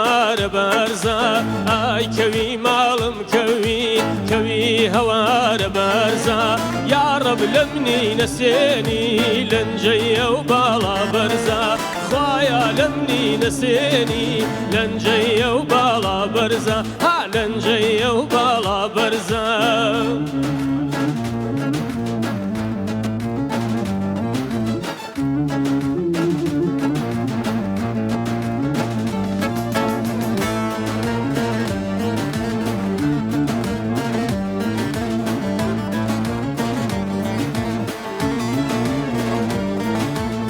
هەوارە بەرزە ئای کەوی ماڵم کەوی کەوی هەوارە بەرزە یا ڕەب لە منی نەسێنی لەنجەیە و باڵا بەرزە خوایە لە منی نەسێنی لەنجەیە و باڵا بەرزە ها لەنجەیە و باڵا بەرزە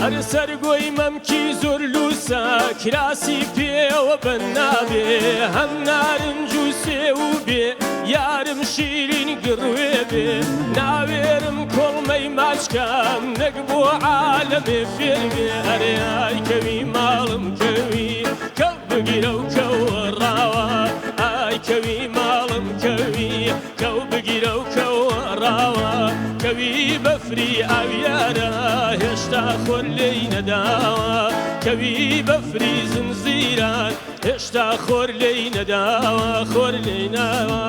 هەر سەرگۆی مەمکی زۆر لووسە کراسی پێوە بەن نابێ هەم نارنج و سێو بێ یارم شیرین گڕوێ بێ ناوێرم کۆڵمەی ماچکەم نەک بۆ عالەمێ فێر بێ ئەرێ ئای کەوی ماڵم کەوی کەو بگیرە و کەوە ڕاوە ئای کەوی ماڵم کەوی کەو بگیرە و کەوە ڕاوە کەوی بەفری ئاویارە هێشتا خۆر لێی نەداوە کەوی بەفری زنجیران هێشتا خۆر لێی نەداوە خۆر لێی ناوە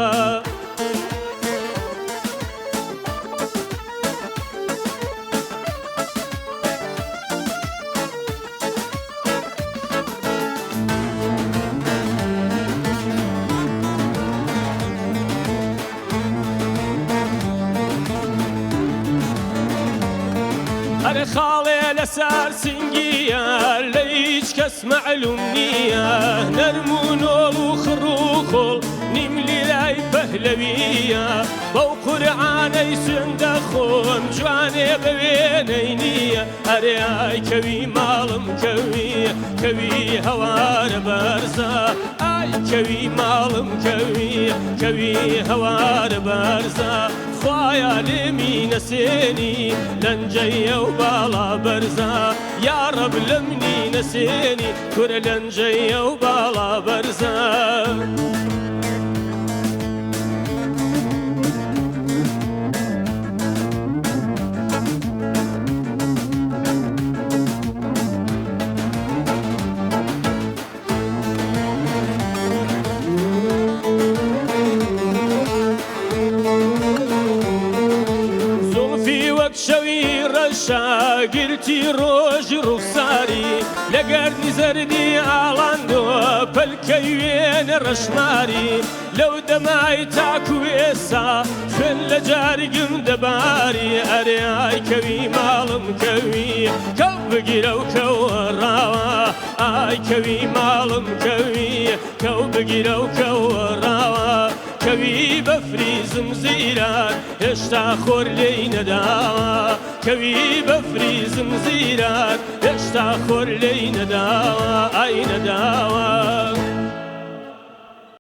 هەر خاڵێ لەسەر سنگیە لە هیچ کەس مەعلوم نییە نەرم و نۆڵ و خڕ و خۆڵ نیم لیلای پەهلەویە بەو قورعانەی سوێندە خۆم جوانێ بە وێنەی نییە ئەرێ ئای کەوی ماڵم کەوی کەوی هەوارە بەرزە ئای کەوی ماڵم کەوی کەوی هەوارە بەرزە خوایە لێمی نەسێنی لەنجەیە و باڵا بەرزە یا ڕەب لە منی نەسێنی کورە لەنجەیە و باڵا بەرزە شەوی ڕەشە گرتی ڕۆژی ڕوخساری لە گەردی زەردی ئاڵاندۆ پەلکەی وێنە ڕەشماری لەو دەمای تاکو ئێستا خوێن لە جارگم دەباری ئەرێ ئای کەوی ماڵم کەوی کەو بگیرە و کەوە ڕاوە ئای کەوی ماڵم کەوی کەو بگیرە و کەوە ڕاوە کەوی بەفری زنجیران هێشتا خۆر لێی نەداوە کەوی بەفری زنجیران هێشتا خۆر لێی نەداوە ئای نەداوە